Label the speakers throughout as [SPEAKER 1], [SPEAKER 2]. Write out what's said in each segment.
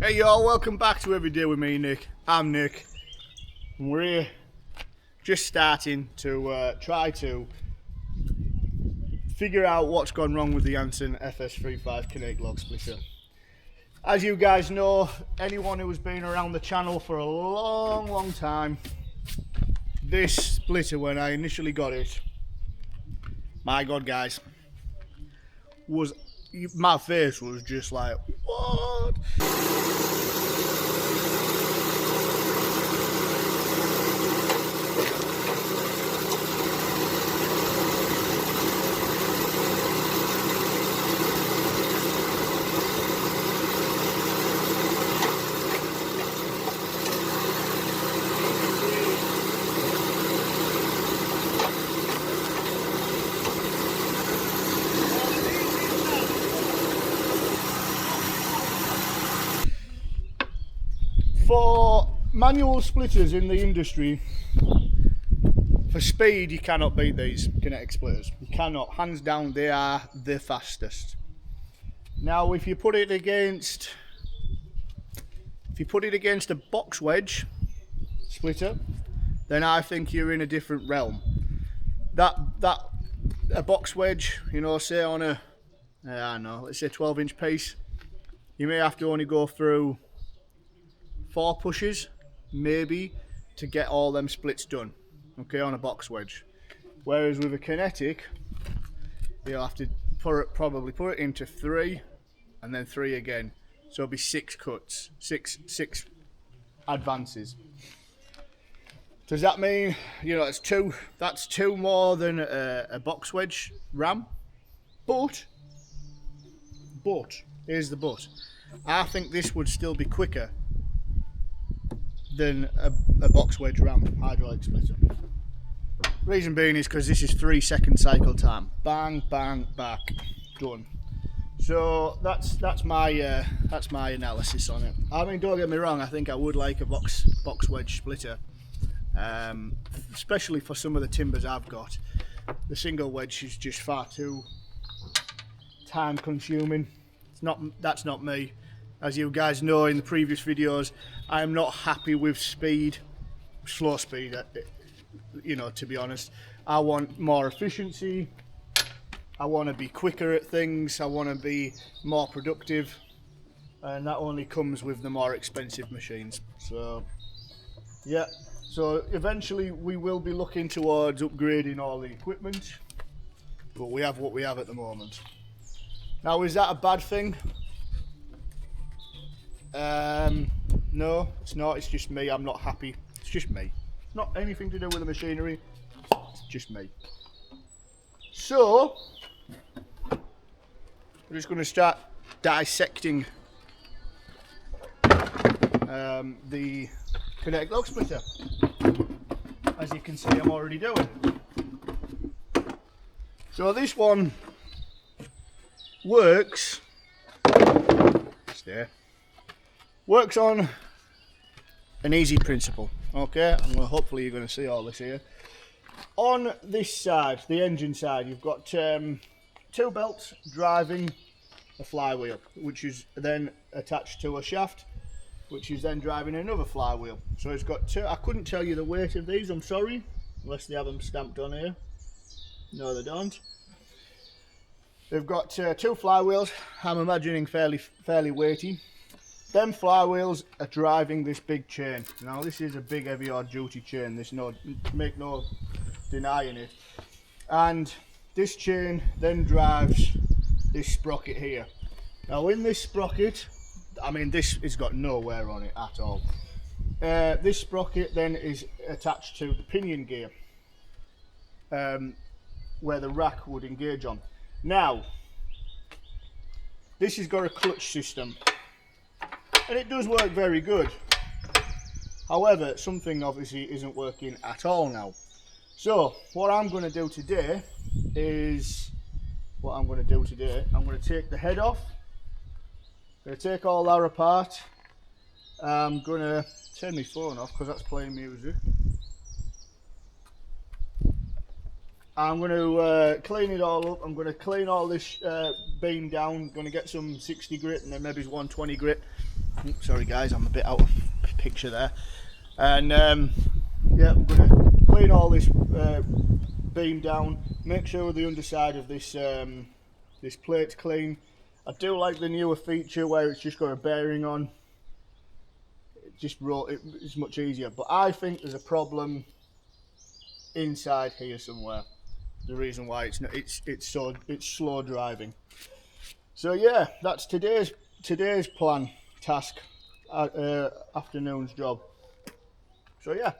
[SPEAKER 1] Hey y'all, welcome back to Every Day with me, Nick. I'm Nick, and we're here just starting to try to figure out what's gone wrong with the Jansen FS35 kinetic log splitter. As you guys know, anyone who's been around the channel for a long time, this splitter, when I initially got it, my god guys, my face was just like, what? For manual splitters in the industry, for speed, you cannot beat these kinetic splitters. You cannot. Hands down, they are the fastest. Now, if you put it against a box wedge splitter, then I think you're in a different realm. A box wedge, you know, say on a, I don't know, let's say 12-inch piece, you may have to only go through 4 pushes, maybe, to get all them splits done, okay, on a box wedge. Whereas with a kinetic, you'll have to probably put it into 3 and then 3 again, so it'll be 6 cuts, six advances. Does that mean, you know, that's two more than a box wedge ram? But here's the but, I think this would still be quicker than a box wedge ram hydraulic splitter. Reason being is because this is 3-second cycle time. Bang, bang, back, done. So that's my analysis on it. I mean, don't get me wrong, I think I would like a box wedge splitter, especially for some of the timbers I've got. The single wedge is just far too time consuming. That's not me. As you guys know in the previous videos, I am not happy with slow speed, you know, to be honest. I want more efficiency, I want to be quicker at things, I want to be more productive, and that only comes with the more expensive machines. So, yeah, so eventually we will be looking towards upgrading all the equipment, but we have what we have at the moment. Now, is that a bad thing? No, it's not. It's just me. I'm not happy. It's just me. It's not anything to do with the machinery. It's just me. So, we're just going to start dissecting the kinetic log splitter. As you can see, I'm already doing. So this one works. Works on an easy principle, okay? And hopefully you're going to see all this here. On this side, the engine side, you've got 2 belts driving a flywheel, which is then attached to a shaft, which is then driving another flywheel. So it's got 2. I couldn't tell you the weight of these, I'm sorry, unless they have them stamped on here. No, they don't. They've got 2 flywheels. I'm imagining fairly weighty. Them flywheels are driving this big chain. Now this is a big heavy odd duty chain, make no denying it. And this chain then drives this sprocket here. Now in this sprocket, I mean this has got no wear on it at all. This sprocket then is attached to the pinion gear, where the rack would engage on. Now, this has got a clutch system, and it does work very good. However, something obviously isn't working at all now. So what I'm going to do today is, I'm going to take the head off, I'm going to take all that apart. I'm going to turn my phone off because that's playing music. I'm going to clean it all up. I'm going to clean all this beam down. I'm going to get some 60 grit and then maybe 120 grit, Sorry guys, I'm a bit out of picture there. And yeah, I'm going to clean all this beam down, make sure the underside of this this plate's clean. I do like the newer feature where it's just got a bearing on. It's much easier, but I think there's a problem inside here somewhere. The reason why it's slow driving. So yeah, that's today's plan, task, afternoon's job. So yeah,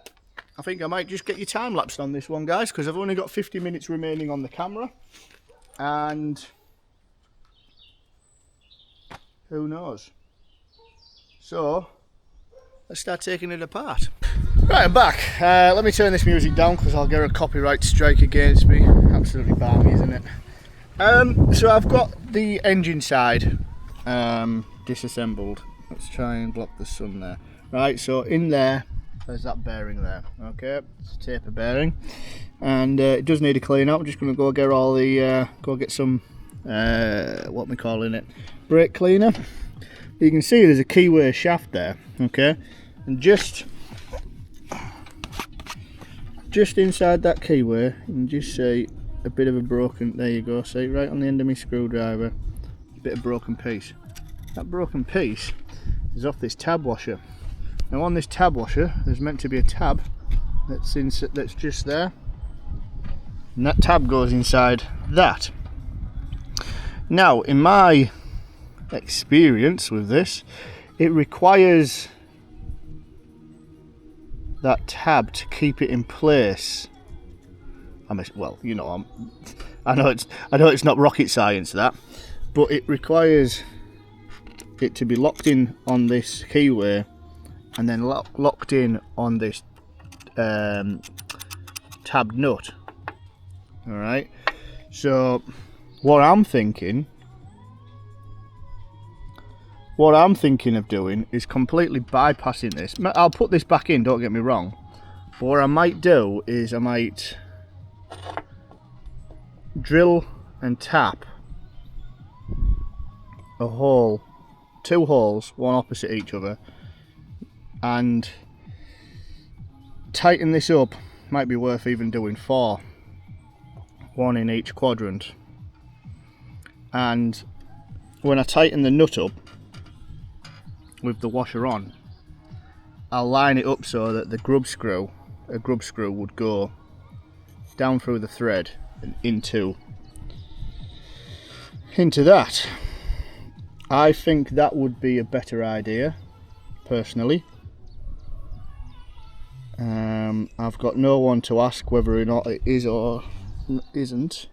[SPEAKER 1] I think I might just get you time lapsed on this one, guys, because I've only got 50 minutes remaining on the camera, and who knows. So let's start taking it apart. Right, I'm back. Let me turn this music down because I'll get a copyright strike against me. Absolutely balmy, isn't it? So I've got the engine side disassembled. Let's try and block the sun there. Right, so in there's that bearing there. Okay, it's a taper bearing, and it does need a clean out. I'm just going to go get all the go get some what am I calling it, brake cleaner. You can see there's a keyway shaft there. Okay, and just inside that keyway, you can just see a bit of a broken, there you go, see, right on the end of my screwdriver, a bit of broken piece. That broken piece is off this tab washer. Now on this tab washer, there's meant to be a tab that's just there, and that tab goes inside that. Now, in my experience with this, it requires that tab to keep it in place. Well, you know, I know it's not rocket science that, but it requires it to be locked in on this keyway, and then locked in on this tab nut. All right. So what I'm thinking of doing is completely bypassing this. I'll put this back in, don't get me wrong, but what I might do is I might drill and tap a hole, 2 holes, one opposite each other, and tighten this up. Might be worth even doing 4, 1 in each quadrant. And when I tighten the nut up with the washer on, I'll line it up so that the grub screw would go down through the thread and into that. I think that would be a better idea, personally. I've got no one to ask whether or not it is or isn't.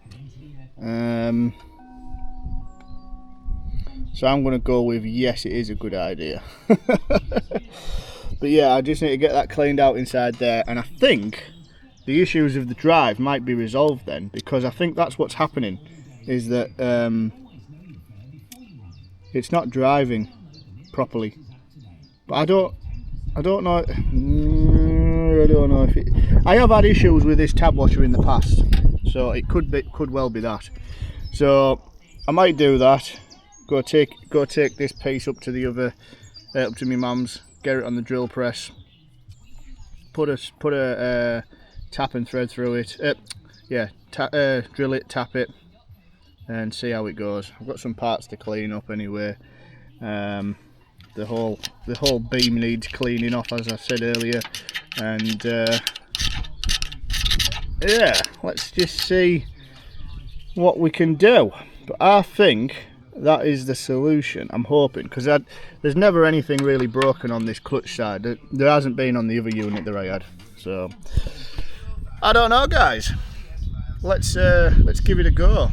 [SPEAKER 1] So I'm going to go with yes, it is a good idea. But yeah, I just need to get that cleaned out inside there, and I think the issues of the drive might be resolved then, because I think that's what's happening, is that it's not driving properly. But I don't know. I don't know if it. I have had issues with this tab washer in the past, so it could well be that. So I might do that. Go take this piece up to the other, up to my mum's. Get it on the drill press. Put a tap and thread through it. Drill it, tap it, and see how it goes. I've got some parts to clean up anyway. The whole beam needs cleaning off, as I said earlier, and yeah, let's just see what we can do. But I think that is the solution, I'm hoping, because there's never anything really broken on this clutch side. There hasn't been on the other unit that I had, so I don't know, guys. Let's give it a go.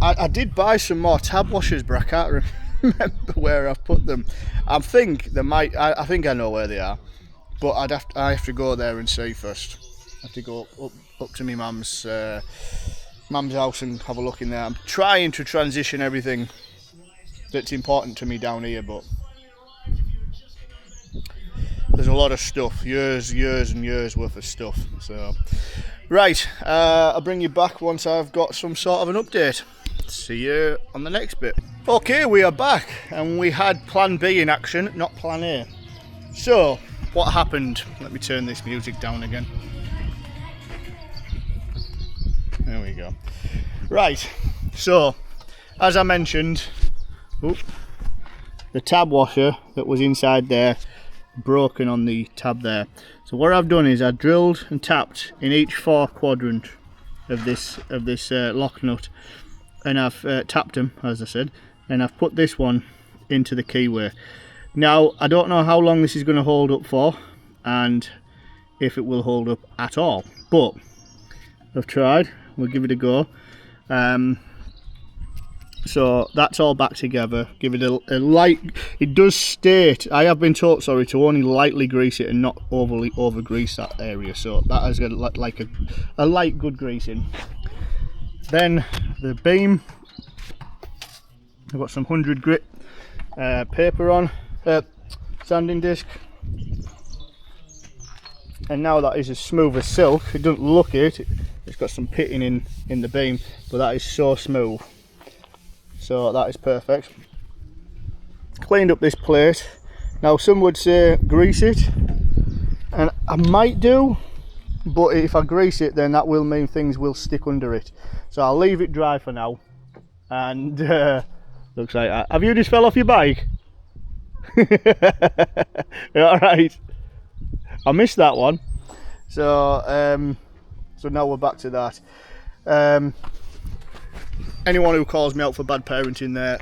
[SPEAKER 1] I did buy some more tab washers, but I can't remember where I've put them. I think I know where they are, but I have to go there and see first. I have to go up to my mum's house and have a look in there. I'm trying to transition everything that's important to me down here, but there's a lot of stuff, years and years worth of stuff. So right, I'll bring you back once I've got some sort of an update. See you on the next bit. Okay, we are back, and we had plan B in action, not plan A. So, what happened? Let me turn this music down again. There we go. Right, so, as I mentioned, the tab washer that was inside there, broken on the tab there. So what I've done is I drilled and tapped in each 4 quadrant of this lock nut, and I've tapped them, as I said, and I've put this one into the keyway. Now I don't know how long this is going to hold up for and if it will hold up at all, but I've tried. We'll give it a go. So that's all back together. Give it a light, it does state, I have been taught, sorry, to only lightly grease it and not overly over grease that area, so that has got like a light good greasing. Then the beam, I've got some 100 grit paper on, sanding disc, and now that is as smooth as silk. It doesn't look it, it's got some pitting in the beam, but that is so smooth, so that is perfect. Cleaned up this plate. Now some would say grease it, and I might do, but if I grease it then that will mean things will stick under it, so I'll leave it dry for now. And looks like, have you just fell off your bike? Alright, I missed that one. So so now we're back to that. Anyone who calls me out for bad parenting there,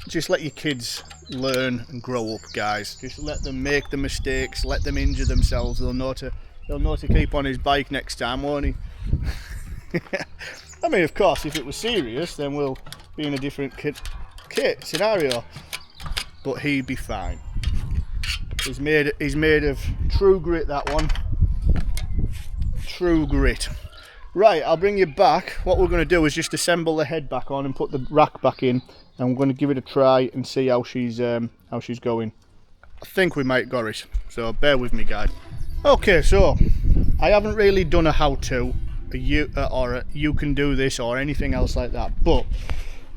[SPEAKER 1] just let your kids learn and grow up, guys. Just let them make the mistakes, let them injure themselves. They'll know to keep on his bike next time, won't he? I mean, of course, if it was serious, then we'll be in a different scenario. But he'd be fine. He's made of true grit, that one. True grit. Right, I'll bring you back. What we're going to do is just assemble the head back on and put the rack back in, and we're going to give it a try and see how she's going. I think we might got it, so bear with me, guys. Okay, so I haven't really done a how-to, you can do this or anything else like that, but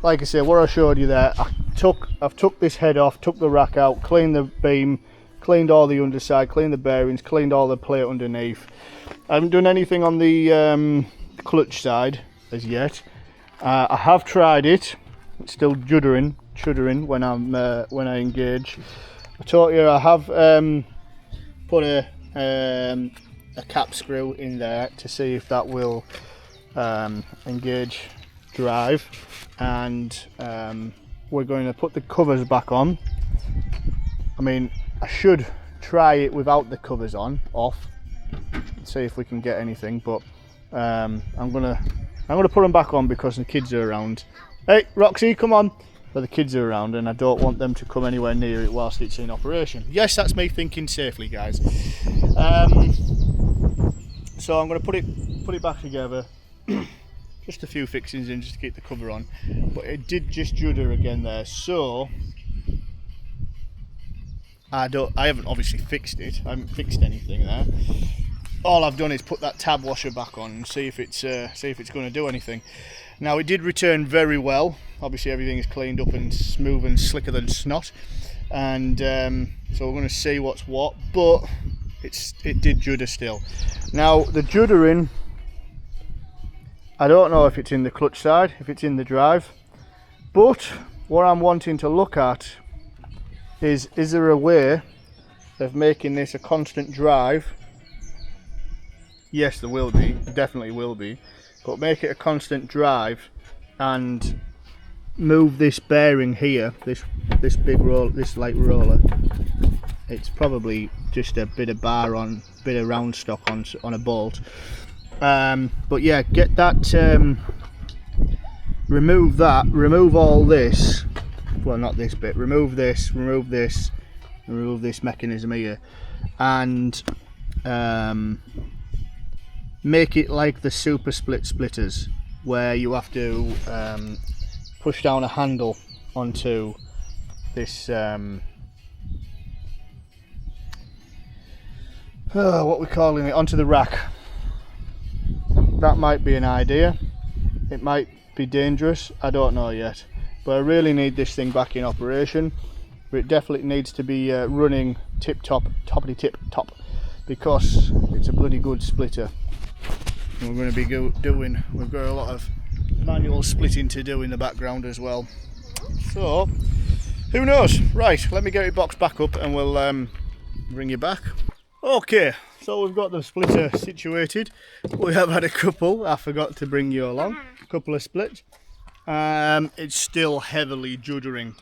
[SPEAKER 1] like I said, what I showed you there, I've took this head off, took the rack out, cleaned the beam, cleaned all the underside, cleaned the bearings, cleaned all the plate underneath. I haven't done anything on the clutch side as yet. I have tried it. It's still juddering when I engage. I told you I have put a cap screw in there to see if that will engage drive, and we're going to put the covers back on. I mean, I should try it without the covers off, see if we can get anything, but I'm gonna put them back on because the kids are around. Hey Roxy, come on! But the kids are around and I don't want them to come anywhere near it whilst it's in operation. Yes, that's me thinking safely, guys. So I'm gonna put it back together. Just a few fixings in just to keep the cover on, but it did just judder again there, so I haven't obviously fixed it. I haven't fixed anything there. All I've done is put that tab washer back on and see if it's going to do anything. Now it did return very well. Obviously everything is cleaned up and smooth and slicker than snot, and so we're going to see what's what. But it did judder still. Now the juddering, I don't know if it's in the clutch side, if it's in the drive, but what I'm wanting to look at is there a way of making this a constant drive? Yes, there will be, definitely will be, but make it a constant drive and move this bearing here, this big roll, this light roller. It's probably just a bit of bar on, bit of round stock on a bolt. But yeah, get that, remove all this, well not this bit, remove this mechanism here, and make it like the super splitters, where you have to push down a handle onto this, what we're calling it, onto the rack. That might be an idea. It might be dangerous, I don't know yet, but I really need this thing back in operation. But it definitely needs to be running tip-top, toppity-tip-top, because it's a bloody good splitter. And we're going to be we've got a lot of manual splitting to do in the background as well. So, who knows? Right, let me get it boxed back up and we'll bring you back. Okay, so we've got the splitter situated. We have had a couple, I forgot to bring you along, a couple of splits. It's still heavily juddering.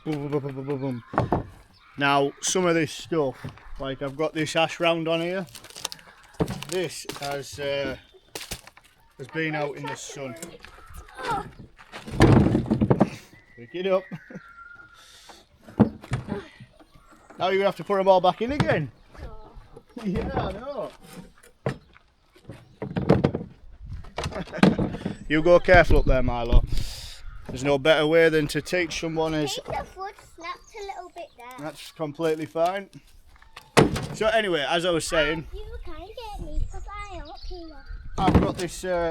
[SPEAKER 1] Now, some of this stuff, like I've got this ash round on here, this has been out in the sun. Pick it up. Now you're going to have to put them all back in again. Yeah, I know. You go careful up there, Milo. There's no better way than to teach someone is.
[SPEAKER 2] The foot snapped a little bit there.
[SPEAKER 1] That's completely fine. So anyway, as I was saying,
[SPEAKER 2] You can't get me because I am up here.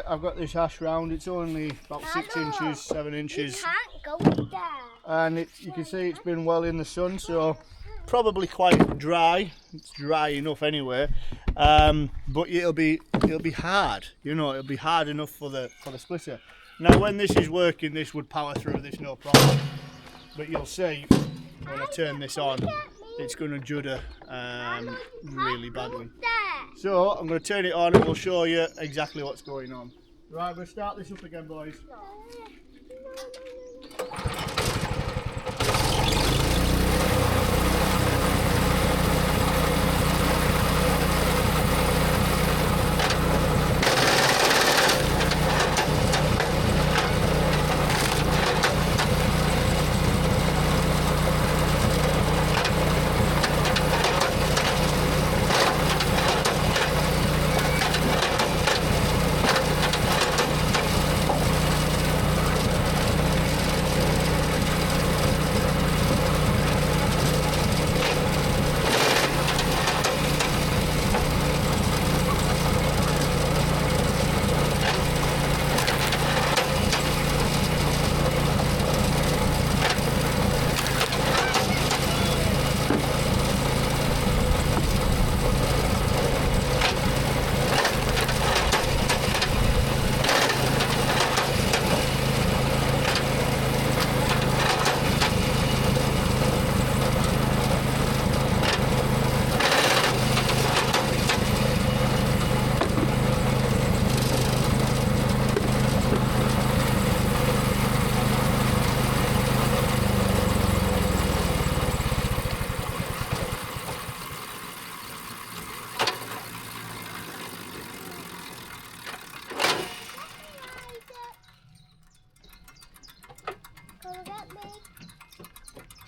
[SPEAKER 1] I've got this hash round. It's only about 6 inches, 7 inches.
[SPEAKER 2] You can't go up there.
[SPEAKER 1] And you can see it's been well in the sun, so probably quite dry. It's dry enough anyway, but it'll be hard. You know, it'll be hard enough for the splitter. Now, when this is working, this would power through this no problem. But you'll see when I turn this on, it's going to judder really badly. So I'm going to turn it on and we'll show you exactly what's going on. Right, we'll start this up again, boys.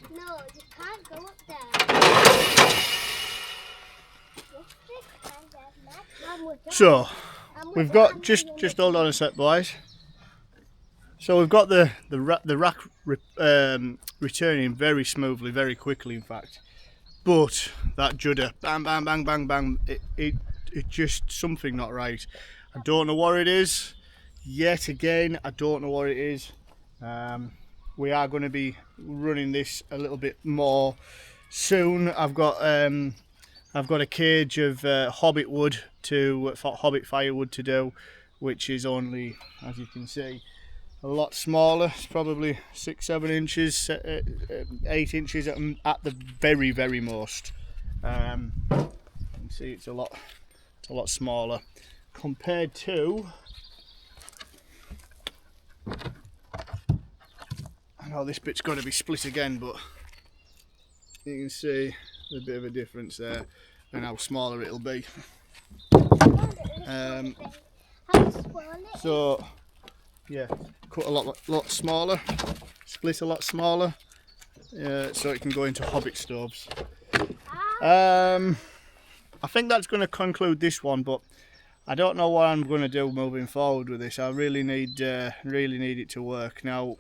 [SPEAKER 2] No, you can't go up there.
[SPEAKER 1] So we've got just hold on a sec, boys. So we've got the rack returning very smoothly, very quickly, in fact. But that judder, bang, bang, bang, bang, bang, it just something not right. I don't know what it is. Yet again, I don't know what it is. We are going to be running this a little bit more soon. I've got a cage of hobbit wood hobbit firewood to do, which is only, as you can see, a lot smaller. It's probably 6-7 inches, 8 inches at the very, very most. You can see it's a lot smaller compared to. I know this bit's got to be split again, but you can see a bit of a difference there and how smaller it'll be. So yeah, cut a lot smaller, split a lot smaller, so it can go into hobbit stoves. I think that's going to conclude this one, but I don't know what I'm going to do moving forward with this. I really need it to work now.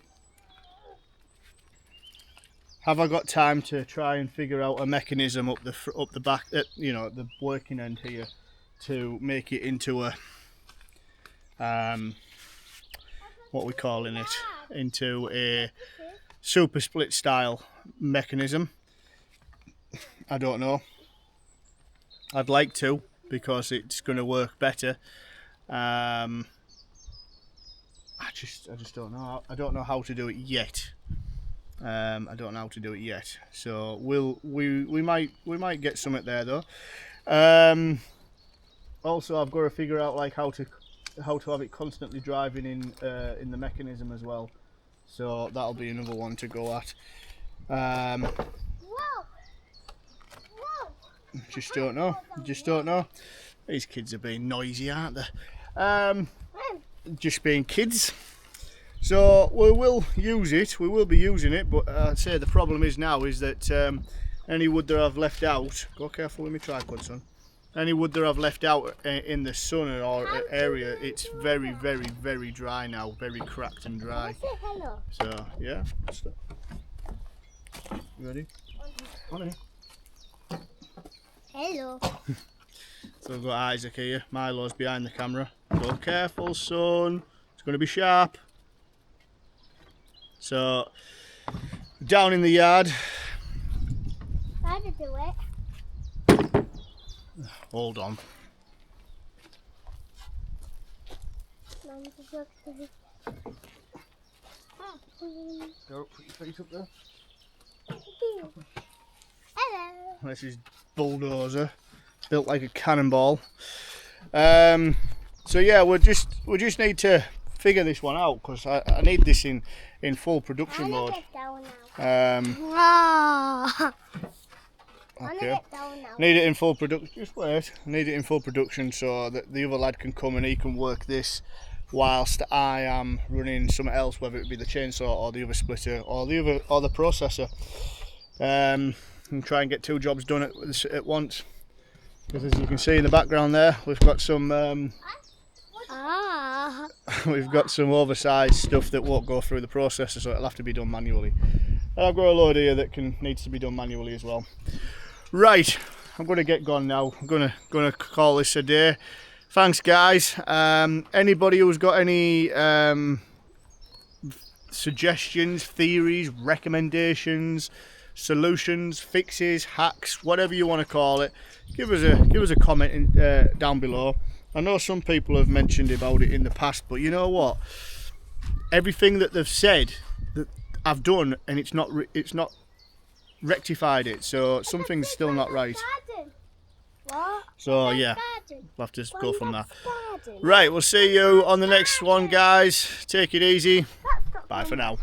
[SPEAKER 1] Have I got time to try and figure out a mechanism up the back, you know, the working end here, to make it into a what we calling it, into a super split style mechanism. I don't know. I'd like to, because it's going to work better. I just don't know. I don't know how to do it yet. I don't know how to do it yet. So we might get something there though. Also, I've got to figure out like how to have it constantly driving in the mechanism as well. So that'll be another one to go at.
[SPEAKER 2] Whoa!
[SPEAKER 1] Just don't know. Just don't know. These kids are being noisy, aren't they? Just being kids. So we will use it. We will be using it, but I'd say the problem is now is that any wood that I've left out. Go careful with my tripod, son. Any wood that I've left out in the sun or area, it's very, very, very dry now. Very cracked and dry.
[SPEAKER 2] Hello.
[SPEAKER 1] So yeah. You ready? On in.
[SPEAKER 2] Hello.
[SPEAKER 1] So we've got Isaac here. Milo's behind the camera. Go careful, son. It's going to be sharp. So down in the yard.
[SPEAKER 2] How to do it?
[SPEAKER 1] Hold on. Go, put your feet up there.
[SPEAKER 2] Hello.
[SPEAKER 1] This is bulldozer, built like a cannonball. So yeah, we just need to figure this one out, because I need this in full production mode. Okay. Need it in full production. Just wait. Need it in full production so that the other lad can come and he can work this, whilst I am running something else, whether it be the chainsaw or the other splitter or the processor. And try and get two jobs done at once. Because as you can see in the background there, we've got some we've got some oversized stuff that won't go through the processor, so it'll have to be done manually. And I've got a load here that needs to be done manually as well. Right, I'm going to get gone now. I'm going to call this a day. Thanks, guys. Anybody who's got any suggestions, theories, recommendations, solutions, fixes, hacks, whatever you want to call it, give us a comment down below. I know some people have mentioned about it in the past, but you know what? Everything that they've said that I've done, and it's not rectified it, so something's still not right.
[SPEAKER 2] What?
[SPEAKER 1] So yeah, we'll have to go from there. Right, we'll see you on the next one, guys. Take it easy. Bye for now.